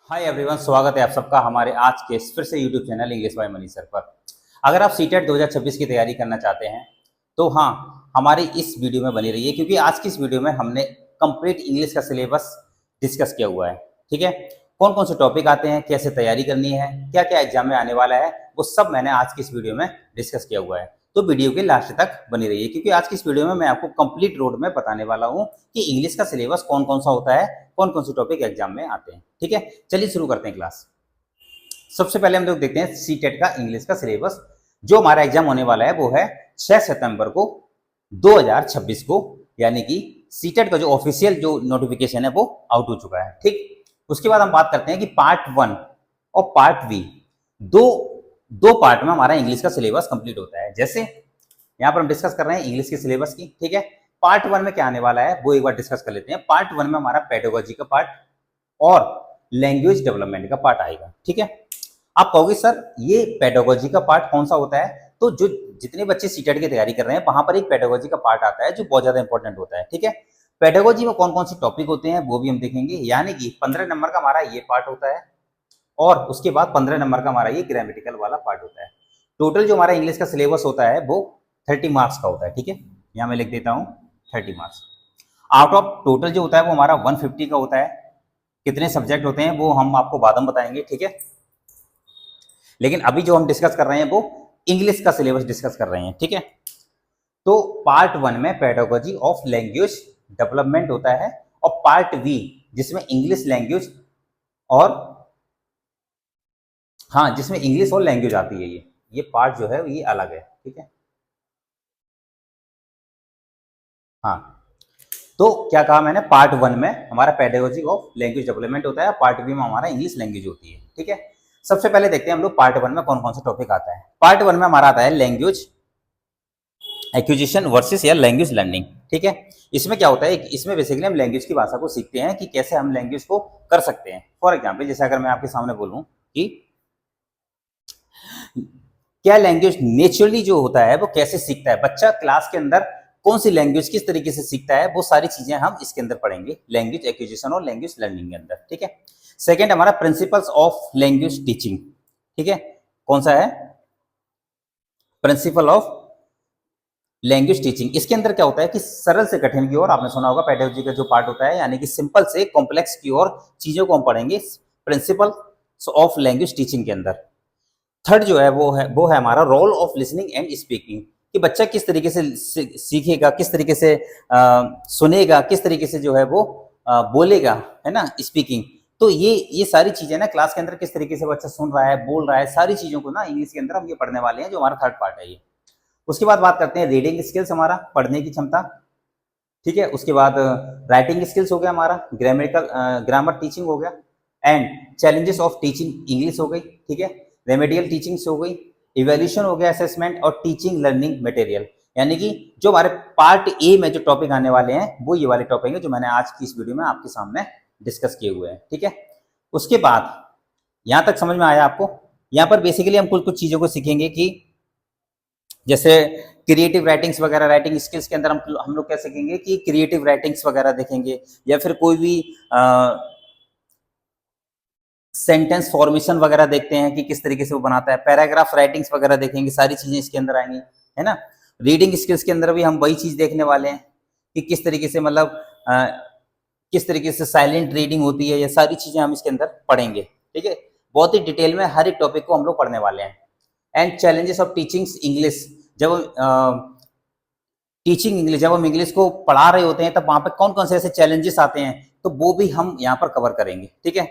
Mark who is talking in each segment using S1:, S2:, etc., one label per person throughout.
S1: Hi everyone, स्वागत है आप सबका हमारे आज के फिर से YouTube channel English by money sir पर। अगर आप सीटेट 2026 की तैयारी करना चाहते हैं तो हाँ, हमारी इस वीडियो में बनी रहिए क्योंकि आज की इस वीडियो में हमने कंप्लीट इंग्लिश का सिलेबस डिस्कस किया हुआ है। ठीक है, कौन कौन से टॉपिक आते हैं, कैसे तैयारी करनी है, क्या क्या एग्जाम में आने वाला है, वो सब मैंने आज की इस वीडियो में डिस्कस किया हुआ है। तो वीडियो के लास्ट तक बनी रहिए क्योंकि आज की इस वीडियो में मैं आपको कंप्लीट रोड में बताने वाला हूँ कि इंग्लिश का सिलेबस कौन कौन सा होता है, कौन कौन से टॉपिक एग्जाम में आते हैं। ठीक है, चलिए शुरू करते हैं क्लास। सबसे पहले हम लोग देखते हैं सीटेट का इंग्लिश का सिलेबस। जो हमारा एग्जाम होने वाला है वो है 6 सितंबर को 2026 को, यानी कि सीटेट का जो ऑफिशियल जो नोटिफिकेशन है वो आउट हो चुका है। ठीक, उसके बाद हम बात करते हैं कि पार्ट 1 और पार्ट बी दो दो पार्ट में हमारा इंग्लिश का सिलेबस कंप्लीट होता है। जैसे यहाँ पर हम डिस्कस कर रहे हैं इंग्लिश के सिलेबस की। ठीक है, पार्ट 1 में क्या आने वाला है वो एक बार डिस्कस कर लेते हैं। पार्ट 1 में हमारा पेडागोजी का पार्ट और लैंग्वेज डेवलपमेंट का पार्ट आएगा। ठीक है, आप कहोगे सर ये पेडागोजी का पार्ट कौन सा होता है? तो जो जितने बच्चे सीटेट की तैयारी कर रहे हैं वहां पर एक पेडागोजी का पार्ट आता है जो बहुत ज्यादा इंपॉर्टेंट होता है। ठीक है, पेडागोजी में कौन कौन से टॉपिक होते हैं वो भी हम देखेंगे, यानी कि 15 नंबर का हमारा ये पार्ट होता है और उसके बाद 15 नंबर का हमारा ये ग्रामेटिकल वाला पार्ट होता है। टोटल जो हमारा इंग्लिश का सिलेबस होता है वो 30 मार्क्स का होता है। ठीक है, यहाँ मैं लिख देता हूँ 30 मार्क्स। आउट ऑफ टोटल जो होता है वो हमारा 150 का होता है। कितने सब्जेक्ट होते हैं वो हम आपको बाद में बताएंगे। ठीक है, लेकिन अभी जो हम डिस्कस कर रहे हैं वो इंग्लिश का सिलेबस डिस्कस कर रहे हैं। ठीक है, तो पार्ट 1 में पेडागोजी ऑफ लैंग्वेज डेवलपमेंट होता है और पार्ट बी जिसमें इंग्लिश लैंग्वेज और हाँ जिसमें इंग्लिश और लैंग्वेज आती है, ये पार्ट जो है ये अलग है। ठीक है, हाँ, तो क्या कहा मैंने, पार्ट 1 में हमारा पेडागोजी ऑफ लैंग्वेज डेवलपमेंट होता है, पार्ट बी में हमारा इंग्लिश लैंग्वेज होती है। ठीक है, सबसे पहले देखते हैं हम लोग पार्ट 1 में कौन कौन सा टॉपिक आता है। पार्ट 1 में हमारा आता है लैंग्वेज एक्विजिशन वर्सेस या लैंग्वेज लर्निंग। ठीक है, इसमें क्या होता है, इसमें बेसिकली हम लैंग्वेज की भाषा को सीखते हैं कि कैसे हम लैंग्वेज को कर सकते हैं। फॉर एग्जाम्पल, जैसे अगर मैं आपके सामने बोलूं कि क्या लैंग्वेज नेचुरली जो होता है वो कैसे सीखता है, बच्चा क्लास के अंदर कौन सी लैंग्वेज किस तरीके से सीखता है, वो सारी चीजें हम इसके अंदर पढ़ेंगे, लैंग्वेज एक्विजिशन और लैंग्वेज लर्निंग के अंदर। ठीक है, सेकंड हमारा प्रिंसिपल्स ऑफ लैंग्वेज टीचिंग। ठीक है, कौन सा है, प्रिंसिपल ऑफ लैंग्वेज टीचिंग। इसके अंदर क्या होता है कि सरल से कठिन की ओर, आपने सुना होगा पेडागोजी का जो पार्ट होता है, यानी कि सिंपल से कॉम्प्लेक्स की ओर चीजों को हम पढ़ेंगे प्रिंसिपल ऑफ लैंग्वेज टीचिंग के अंदर। थर्ड जो है वो है हमारा role of listening and speaking, कि बच्चा किस तरीके से सीखेगा, किस तरीके से सुनेगा, किस तरीके से जो है वो बोलेगा, है ना, स्पीकिंग। तो ये सारी चीजें ना क्लास के अंदर किस तरीके से बच्चा सुन रहा है, बोल रहा है, सारी चीजों को ना इंग्लिश के अंदर हम ये पढ़ने वाले हैं, जो हमारा थर्ड पार्ट है ये। उसके बाद बात करते हैं रीडिंग स्किल्स, हमारा पढ़ने की क्षमता। ठीक है, उसके बाद राइटिंग स्किल्स हो गया हमारा, ग्रामर टीचिंग हो गया, and challenges of teaching English हो गई। ठीक है, रेमेडियल टीचिंग्स हो गई, इवेल्यूशन हो गया, असेसमेंट और टीचिंग लर्निंग मटेरियल। यानी कि जो हमारे पार्ट ए में जो टॉपिक आने वाले हैं वो ये वाले टॉपिक है जो मैंने आज की इस वीडियो में आपके सामने डिस्कस किए हुए हैं। ठीक है, उसके बाद यहां तक समझ में आया आपको? यहाँ पर बेसिकली हम कुछ कुछ चीजों को सीखेंगे कि जैसे क्रिएटिव राइटिंग्स वगैरह, राइटिंग स्किल्स के अंदर हम लोग क्या सीखेंगे कि क्रिएटिव राइटिंग्स वगैरह देखेंगे, या फिर कोई भी सेंटेंस फॉर्मेशन वगैरह देखते हैं कि किस तरीके से वो बनाता है, पैराग्राफ राइटिंग्स वगैरह देखेंगे, सारी चीजें इसके अंदर आएंगी, है ना। रीडिंग स्किल्स के अंदर भी हम वही चीज देखने वाले हैं कि किस तरीके से मतलब किस तरीके से साइलेंट रीडिंग होती है, ये सारी चीजें हम इसके अंदर पढ़ेंगे। ठीक है, बहुत ही डिटेल में हर एक टॉपिक को हम लोग पढ़ने वाले हैं। And challenges of teaching English, जब टीचिंग इंग्लिश, जब हम इंग्लिश को पढ़ा रहे होते हैं तब वहां पर कौन कौन से ऐसे चैलेंजेस आते हैं, तो वो भी हम यहाँ पर कवर करेंगे। ठीक है,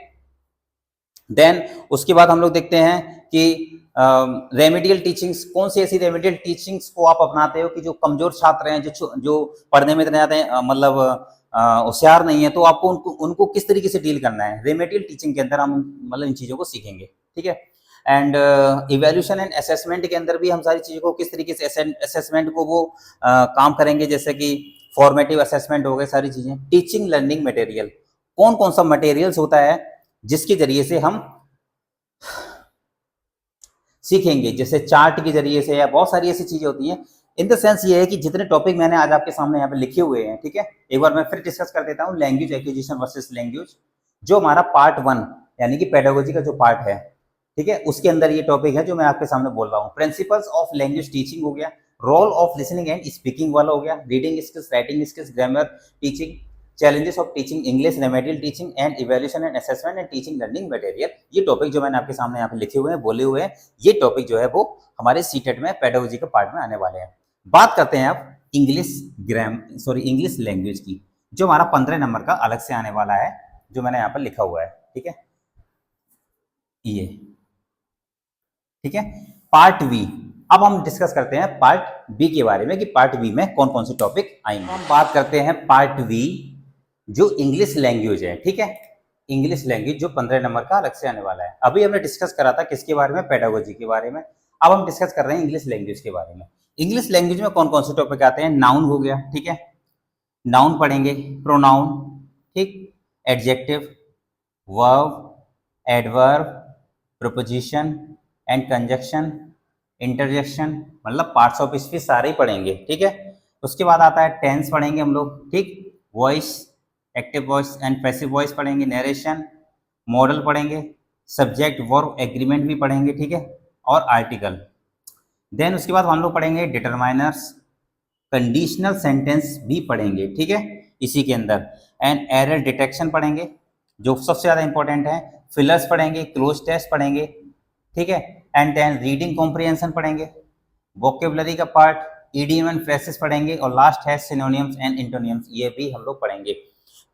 S1: देन उसके बाद हम लोग देखते हैं कि रेमेडियल टीचिंग्स, कौन सी ऐसी रेमेडियल टीचिंग्स को आप अपनाते हो कि जो कमजोर छात्र हैं, जो पढ़ने में इतने ज्यादा मतलब होशियार नहीं है, तो आपको उनको किस तरीके से डील करना है, रेमेडियल टीचिंग के अंदर हम मतलब इन चीजों को सीखेंगे। ठीक है, एंड इवेल्यूशन एंड असेसमेंट के अंदर भी हम सारी चीजों को किस तरीके से असेसमेंट को वो काम करेंगे, जैसे कि फॉर्मेटिव असेसमेंट हो गए, सारी चीजें। टीचिंग लर्निंग मटेरियल, कौन कौन सा मटेरियल्स होता है जिसके जरिए से हम सीखेंगे, जैसे चार्ट के जरिए से, या बहुत सारी ऐसी चीजें होती हैं। इन द सेंस ये है कि जितने टॉपिक मैंने आज आपके सामने यहाँ पे लिखे हुए हैं, ठीक है, एक बार मैं फिर डिस्कस कर देता हूँ। लैंग्वेज एक्विजिशन वर्सेस लैंग्वेज, जो हमारा पार्ट 1 यानी कि पेडागोजी का जो पार्ट है, ठीक है, उसके अंदर ये टॉपिक है जो मैं आपके सामने बोल रहा हूँ। प्रिंसिपल्स ऑफ लैंग्वेज टीचिंग हो गया, role of listening and speaking वाला हो गया, reading skills, writing skills, grammar teaching, challenges of teaching English, remedial teaching and evaluation and assessment and teaching learning material. ये टॉपिक जो मैंने आपके सामने यहाँ पे लिखे हुए हैं, बोले हुए हैं, ये टॉपिक जो है वो हमारे सीटेट में पेडागोजी के पार्ट में आने वाले हैं। बात करते हैं अब इंग्लिश लैंग्वेज की, जो हमारा 15 नंबर का अलग से आने वाला है, जो मैंने यहाँ पर लिखा हुआ है, ठीक है, ये ठीक है, पार्ट वी। अब हम डिस्कस करते हैं पार्ट बी के बारे में कि पार्ट बी में कौन कौन से टॉपिक आएंगे। हम बात करते हैं पार्ट वी, जो इंग्लिश लैंग्वेज है, ठीक है, इंग्लिश लैंग्वेज जो 15 नंबर का अलग से आने वाला है। अभी हमने डिस्कस करा था किसके बारे में, पेडागोजी के बारे में। अब हम डिस्कस कर रहे हैं इंग्लिश लैंग्वेज के बारे में। इंग्लिश लैंग्वेज में कौन कौन से टॉपिक आते हैं, नाउन हो गया, ठीक है, नाउन पढ़ेंगे, प्रोनाउन, ठीक, adjective, verb, adverb, preposition and conjunction, interjection, मतलब पार्ट्स ऑफ स्पीच सारे ही पढ़ेंगे, ठीक है। उसके बाद आता है टेंस पढ़ेंगे हम लोग, ठीक, voice, active voice and passive voice पढ़ेंगे, नरेशन, मॉडल पढ़ेंगे, सब्जेक्ट वर्ब एग्रीमेंट भी पढ़ेंगे, ठीक है, और आर्टिकल। देन उसके बाद हम लोग पढ़ेंगे डिटरमाइनर्स, कंडीशनल सेंटेंस भी पढ़ेंगे, ठीक है, इसी के अंदर, एंड एरर डिटेक्शन पढ़ेंगे, जो सबसे ज़्यादा इंपॉर्टेंट है, फिलर्स पढ़ेंगे, क्लोज टेस्ट पढ़ेंगे, ठीक है, एंड देन रीडिंग कॉम्प्रिहेंशन पढ़ेंगे, वोकेबलरी का पार्ट, इडियम एंड फ्रेसेस पढ़ेंगे, और लास्ट है सिनोनिम्स एंड इंटोनिम्स, ये भी हम लोग पढ़ेंगे।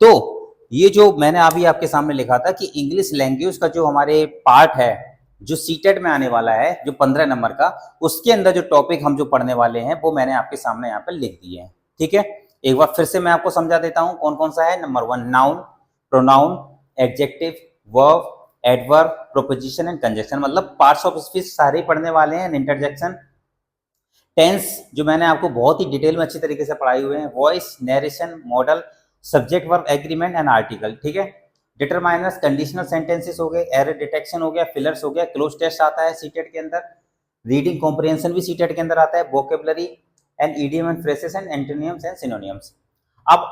S1: तो ये जो मैंने अभी आपके सामने लिखा था कि इंग्लिश लैंग्वेज का जो हमारे पार्ट है, जो सीटेट में आने वाला है, जो 15 नंबर का, उसके अंदर जो टॉपिक हम जो पढ़ने वाले हैं वो मैंने आपके सामने यहाँ पर लिख दिए हैं, ठीक है। एक बार फिर से मैं आपको समझा देता हूँ कौन कौन सा है। Number 1 noun, pronoun, adjective, verb, adverb, proposition and conjunction, मतलब पार्ट्स ऑफ स्पीच सारे ही पढ़ने वाले हैं, इंटरजेक्शन, टेंस जो मैंने आपको बहुत ही डिटेल में अच्छी तरीके से पढ़ाए हुए हैं, voice, narration, model, subject verb agreement and article, ठीक है, डिटरमाइनर्स, कंडीशनल सेंटेंसेस हो गए, एरर डिटेक्शन हो गया, फिलर्स हो गया, क्लोज टेस्ट आता है सीटेट के अंदर, रीडिंग कॉम्प्रिहेंशन भी सीटेट के अंदर आता है, vocabulary and idiom and phrases and antonyms and synonyms. अब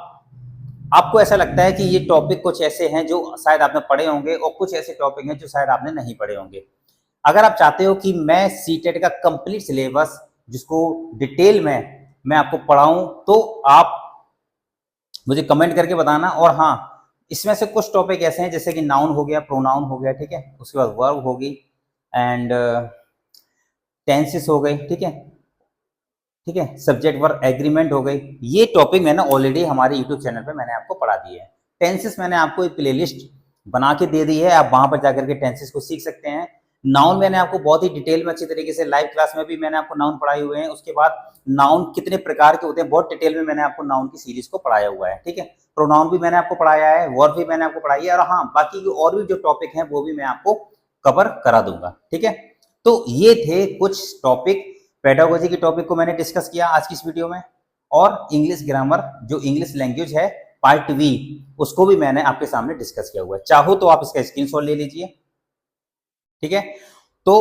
S1: आपको ऐसा लगता है कि ये टॉपिक कुछ ऐसे हैं जो शायद आपने पढ़े होंगे और कुछ ऐसे टॉपिक हैं जो शायद आपने नहीं पढ़े होंगे। अगर आप चाहते हो कि मैं सीटेट का कंप्लीट सिलेबस जिसको डिटेल में मैं आपको पढ़ाऊं, तो आप मुझे कमेंट करके बताना। और हाँ, इसमें से कुछ टॉपिक ऐसे हैं जैसे कि नाउन हो गया, प्रोनाउन हो गया, ठीक है, उसके बाद वर्ब होगी एंड टेंसेस हो गई, ठीक है, ठीक है, सब्जेक्ट वर्ब एग्रीमेंट हो गई। ये टॉपिक मैंने ऑलरेडी हमारे यूट्यूब चैनल पे मैंने आपको पढ़ा दिए हैं। टेंसेस मैंने आपको एक प्लेलिस्ट बना के दे दी है, आप वहां पर जाकर के टेंसेस को सीख सकते हैं। नाउन मैंने आपको बहुत ही डिटेल में अच्छी तरीके से लाइव क्लास में भी मैंने आपको नाउन पढ़ाए हुए हैं। उसके बाद नाउन कितने प्रकार के होते हैं बहुत डिटेल में मैंने आपको नाउन की सीरीज को पढ़ाया हुआ है, ठीक है। प्रोनाउन भी मैंने आपको पढ़ाया है, वर्ब भी मैंने आपको पढ़ाई है, और हाँ, बाकी के और भी जो टॉपिक हैं वो भी मैं आपको कवर करा दूंगा, ठीक है। तो ये थे कुछ टॉपिक, पेडागोजी की टॉपिक को मैंने डिस्कस किया आज की इस वीडियो में, और इंग्लिश ग्रामर जो इंग्लिश लैंग्वेज है पार्ट वी, उसको भी मैंने आपके सामने डिस्कस किया हुआ है। चाहो तो आप इसका स्क्रीनशॉट ले लीजिए, ठीक है। तो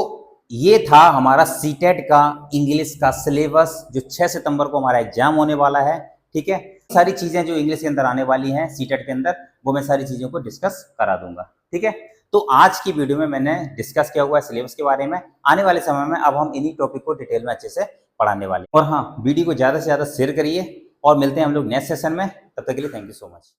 S1: ये था हमारा सीटेट का इंग्लिश का सिलेबस, जो 6 सितंबर को हमारा एग्जाम होने वाला है, ठीक है। सारी चीजें जो इंग्लिश के अंदर आने वाली हैं सीटेट के अंदर, वो मैं सारी चीजों को डिस्कस करा दूंगा, ठीक है। तो आज की वीडियो में मैंने डिस्कस किया हुआ है सिलेबस के बारे में। आने वाले समय में अब हम इन्हीं टॉपिक को डिटेल में अच्छे से पढ़ाने वाले हैं। और हाँ, वीडियो को ज्यादा से ज्यादा शेयर करिए, और मिलते हैं हम लोग नेक्स्ट सेशन में। तब तक के लिए थैंक यू सो मच।